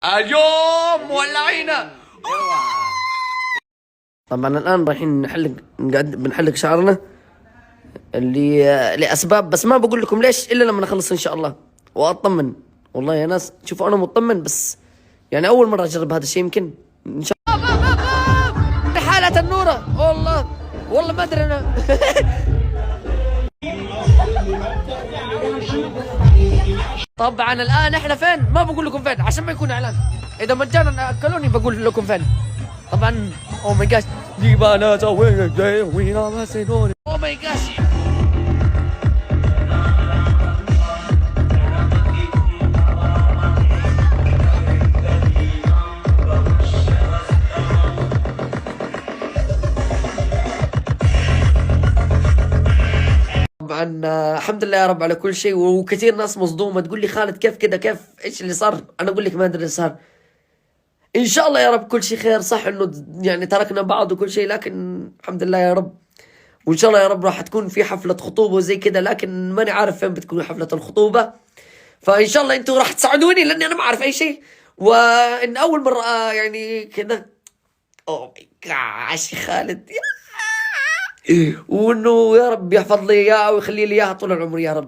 اليوم مولعينا. طبعا الان رايحين بنحلق شعرنا اللي لاسباب، بس ما بقول لكم ليش الا لما نخلص ان شاء الله واطمن. والله يا ناس شوفوا انا مطمن، بس يعني اول مره اجرب هذا الشيء. يمكن ان شاء الله حالة النورة. والله ما ادري انا. طبعا الان احنا فين؟ ما بقول لكم فين عشان ما يكون اعلان. اذا مجانا اكلوني بقول لكم فين. طبعا او ماي جاش دي بنات وين او ماي جاش. طبعا الحمد لله يا رب على كل شيء. وكثير ناس مصدومه تقول لي خالد كيف كذا، كيف ايش اللي صار؟ انا اقول لك ما ادري اللي صار. ان شاء الله يا رب كل شيء خير. صح انه يعني تركنا بعض وكل شيء، لكن الحمد لله يا رب. وان شاء الله يا رب راح تكون في حفله خطوبه وزي كذا، لكن ماني عارف فين بتكون حفله الخطوبه. فان شاء الله انتم راح تساعدوني لاني انا ما اعرف اي شيء، وان اول مره يعني كذا. اوه ماي جاش يا خالد. وانه يا رب يحفظ لي اياه ويخلي لي اياها طول العمر يا رب.